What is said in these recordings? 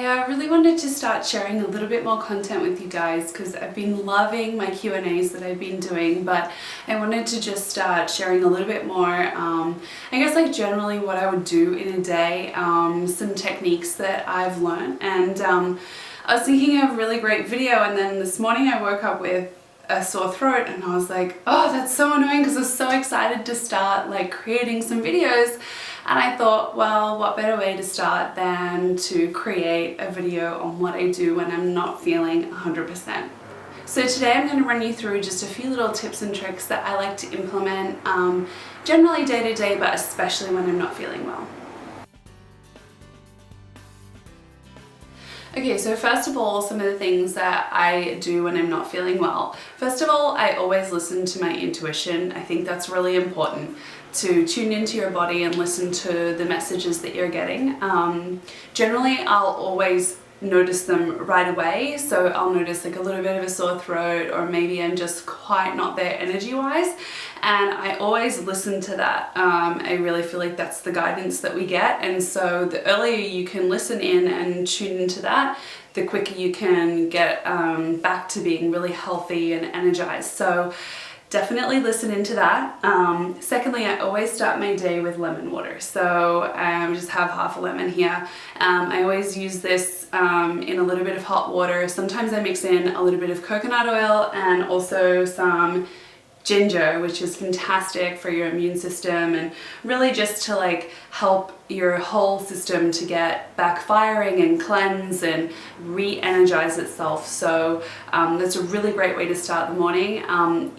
I really wanted to start sharing a little bit more content with you guys because I've been loving my Q&As that I've been doing, but I wanted to just start sharing a little bit more, I guess like generally what I would do in a day, some techniques that I've learned. And I was thinking of a really great video, and then this morning I woke up with a sore throat and I was like, oh, that's so annoying, because I was so excited to start like creating some videos. And I thought, well, what better way to start than to create a video on what I do when I'm not feeling 100%. So today I'm going to run you through just a few little tips and tricks that I like to implement generally day to day, but especially when I'm not feeling well. Okay, so first of all, some of the things that I do when I'm not feeling well. First of all, I always listen to my intuition. I think that's really important, to tune into your body and listen to the messages that you're getting. Generally, I'll always notice them right away. So I'll notice like a little bit of a sore throat, or maybe I'm just quite not there energy-wise. And I always listen to that. I really feel like that's the guidance that we get. And so the earlier you can listen in and tune into that, the quicker you can get back to being really healthy and energized. So definitely listen into that. Secondly, I always start my day with lemon water. So just have half a lemon here. I always use this in a little bit of hot water. Sometimes I mix in a little bit of coconut oil and also some ginger, which is fantastic for your immune system and really just to like help your whole system to get back firing and cleanse and re-energize itself. So that's a really great way to start the morning.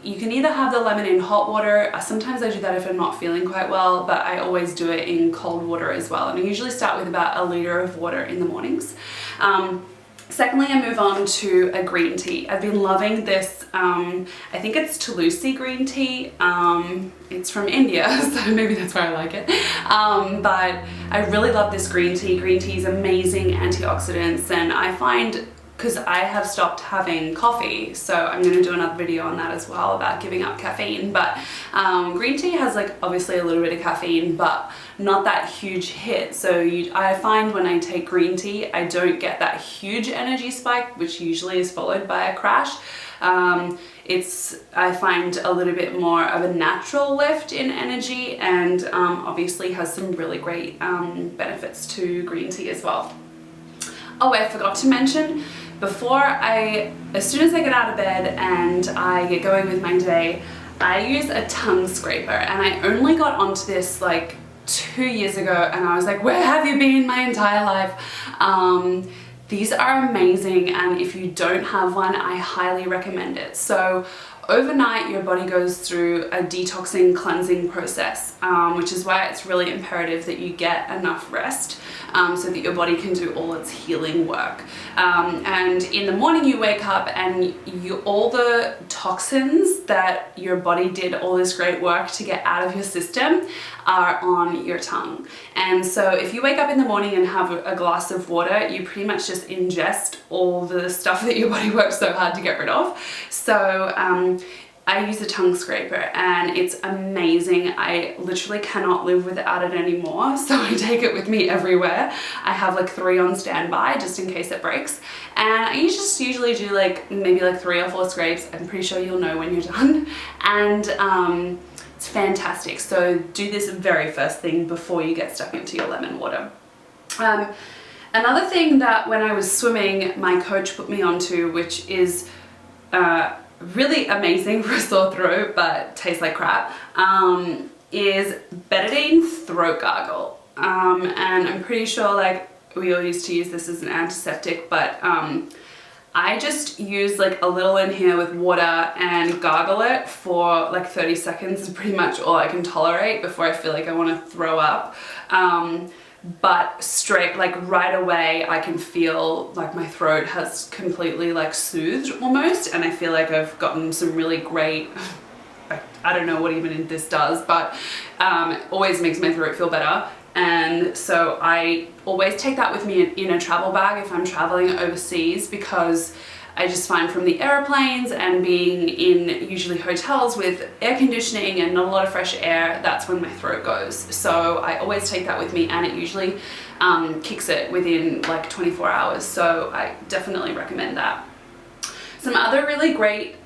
You can either have the lemon in hot water. Sometimes I do that if I'm not feeling quite well, but I always do it in cold water as well. And I usually start with about 1 liter of water in the mornings. Secondly, I move on to a green tea. I've been loving this, I think it's Tulsi green tea. It's from India, so maybe that's why I like it. But I really love this green tea. Green tea is amazing antioxidants, and I find, because I have stopped having coffee, so I'm going to do another video on that as well about giving up caffeine. But green tea has like obviously a little bit of caffeine, but not that huge hit. So I find when I take green tea, I don't get that huge energy spike, which usually is followed by a crash. I find a little bit more of a natural lift in energy, and obviously has some really great benefits to green tea as well. Oh, I forgot to mention, as soon as I get out of bed and I get going with my day, I use a tongue scraper. And I only got onto this like 2 years ago, and I was like, where have you been my entire life? These are amazing, and if you don't have one, I highly recommend it. So overnight, your body goes through a detoxing, cleansing process, which is why it's really imperative that you get enough rest so that your body can do all its healing work. And in the morning you wake up and all the toxins that your body did all this great work to get out of your system are on your tongue. And so if you wake up in the morning and have a glass of water, you pretty much just ingest all the stuff that your body worked so hard to get rid of. So I use a tongue scraper, and it's amazing. I literally cannot live without it anymore, so I take it with me everywhere. I have like 3 on standby just in case it breaks, and I just usually do like maybe like 3 or 4 scrapes. I'm pretty sure you'll know when you're done, and it's fantastic. So do this very first thing before you get stuck into your lemon water. Another thing that when I was swimming, my coach put me onto, which is really amazing for a sore throat but tastes like crap, is betadine throat gargle. And I'm pretty sure like we all used to use this as an antiseptic, but I just use like a little in here with water and gargle it for like 30 seconds is pretty much all I can tolerate before I feel like I want to throw up. But straight, like right away, I can feel like my throat has completely like soothed almost, and I feel like I've gotten some really great, I don't know what even this does, but it always makes my throat feel better. And so I always take that with me in a travel bag if I'm traveling overseas, because I just find from the airplanes and being in usually hotels with air conditioning and not a lot of fresh air, that's when my throat goes. So I always take that with me, and it usually kicks it within like 24 hours. So I definitely recommend that. Some other really great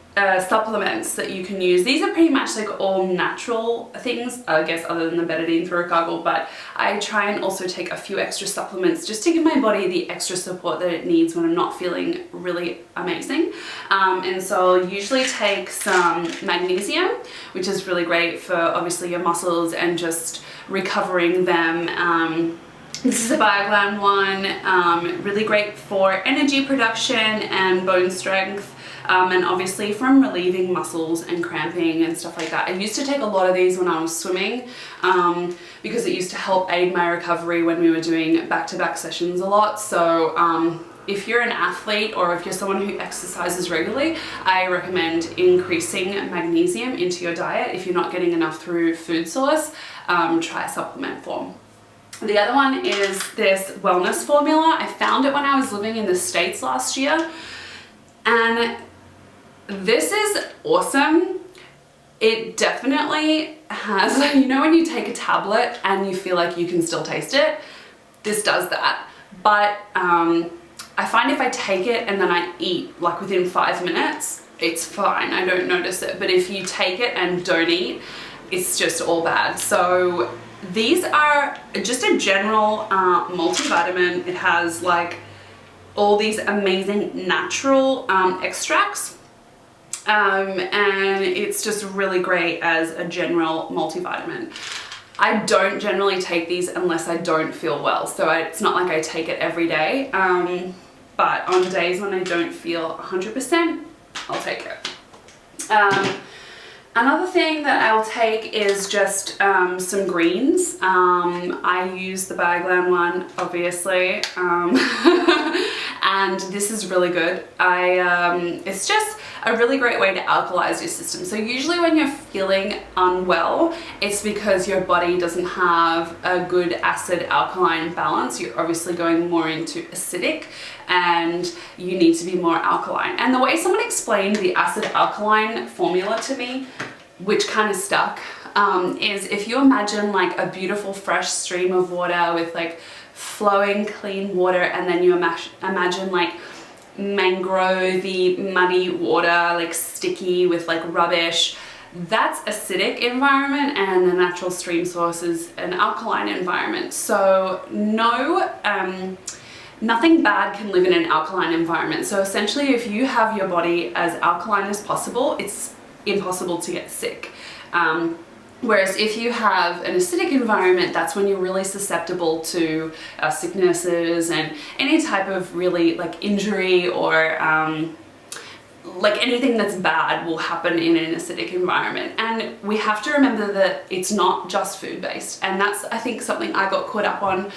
supplements that you can use. These are pretty much like all natural things, I guess, other than the betadine through a gargle, but I try and also take a few extra supplements just to give my body the extra support that it needs when I'm not feeling really amazing. And so I'll usually take some magnesium, which is really great for obviously your muscles and just recovering them. This is a Bioglan one, really great for energy production and bone strength. And obviously from relieving muscles and cramping and stuff like that. I used to take a lot of these when I was swimming because it used to help aid my recovery when we were doing back-to-back sessions a lot. So if you're an athlete or if you're someone who exercises regularly, I recommend increasing magnesium into your diet. If you're not getting enough through food source, try a supplement form. The other one is this wellness formula. I found it when I was living in the States last year, and this is awesome. It definitely has, you know when you take a tablet and you feel like you can still taste it? This does that. But I find if I take it and then I eat like within 5 minutes, it's fine, I don't notice it. But if you take it and don't eat, it's just all bad. So these are just a general multivitamin. It has like all these amazing natural extracts. And it's just really great as a general multivitamin. I don't generally take these unless I don't feel well, so it's not like I take it every day, but on days when I don't feel 100%, I'll take it. Another thing that I'll take is just some greens. I use the Bioglan one, obviously, and this is really good. It's just a really great way to alkalize your system. So usually when you're feeling unwell, it's because your body doesn't have a good acid alkaline balance. You're obviously going more into acidic and you need to be more alkaline. And the way someone explained the acid alkaline formula to me, which kind of stuck, is if you imagine like a beautiful fresh stream of water with like flowing clean water, and then you imagine like mangrovey muddy water, like sticky with like rubbish, that's acidic environment, and the natural stream source is an alkaline environment. So nothing bad can live in an alkaline environment. So essentially if you have your body as alkaline as possible, it's impossible to get sick. Whereas if you have an acidic environment, that's when you're really susceptible to sicknesses and any type of really like injury or like anything that's bad will happen in an acidic environment. And we have to remember that it's not just food based, and that's I think something I got caught up on,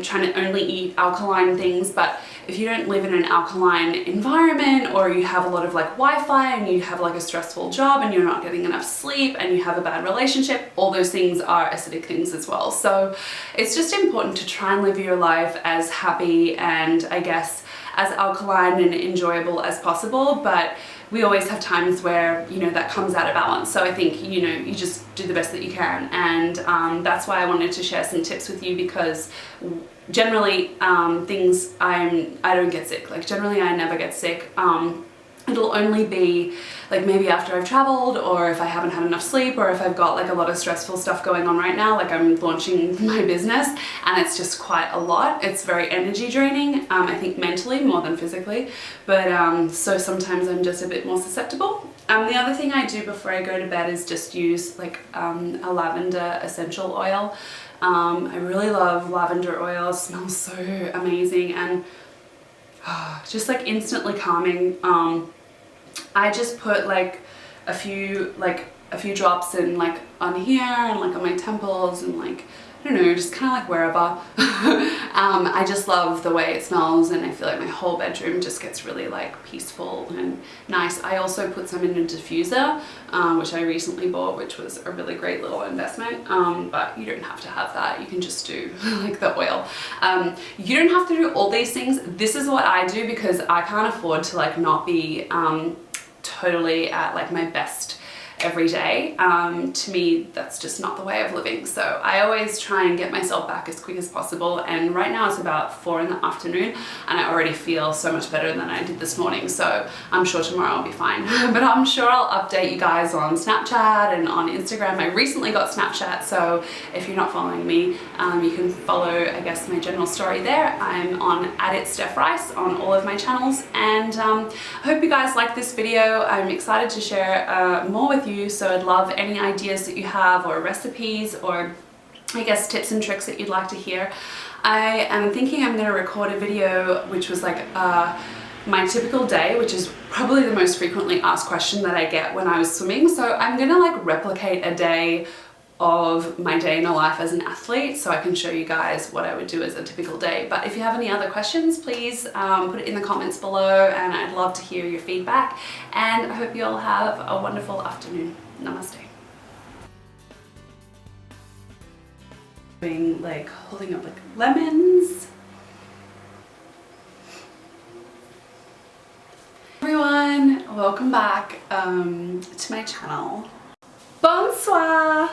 trying to only eat alkaline things. But if you don't live in an alkaline environment, or you have a lot of like Wi-Fi and you have like a stressful job and you're not getting enough sleep and you have a bad relationship, all those things are acidic things as well. So it's just important to try and live your life as happy and I guess as alkaline and enjoyable as possible, but we always have times where, you know, that comes out of balance. So I think, you know, you just do the best that you can. And that's why I wanted to share some tips with you, because generally I don't get sick. Like generally I never get sick. It'll only be like maybe after I've traveled, or if I haven't had enough sleep, or if I've got like a lot of stressful stuff going on right now, like I'm launching my business and it's just quite a lot. It's very energy draining, I think mentally more than physically, but so sometimes I'm just a bit more susceptible. The other thing I do before I go to bed is just use like a lavender essential oil. I really love lavender oil. It smells so amazing and just like instantly calming. I just put like a few drops in like on here and like on my temples and like, I don't know, just kind of like wherever. I just love the way it smells, and I feel like my whole bedroom just gets really like peaceful and nice. I also put some in a diffuser, which I recently bought, which was a really great little investment, but you don't have to have that. You can just do like the oil. You don't have to do all these things. This is what I do because I can't afford to like not be totally at like my best every day. To me, that's just not the way of living. So I always try and get myself back as quick as possible. And right now it's about 4 in the afternoon and I already feel so much better than I did this morning. So I'm sure tomorrow I'll be fine. But I'm sure I'll update you guys on Snapchat and on Instagram. I recently got Snapchat, so if you're not following me, you can follow, I guess, my general story there. I'm on @itsteph.rice on all of my channels, and I hope you guys like this video. I'm excited to share more with you, so I'd love any ideas that you have, or recipes, or I guess tips and tricks that you'd like to hear. I am thinking I'm going to record a video which was like my typical day, which is probably the most frequently asked question that I get when I was swimming. So I'm gonna like replicate a day of my day in a life as an athlete, so I can show you guys what I would do as a typical day. But if you have any other questions, please put it in the comments below, and I'd love to hear your feedback. And I hope you all have a wonderful afternoon. Namaste. Like holding up like lemons. Everyone, welcome back to my channel. Bonsoir!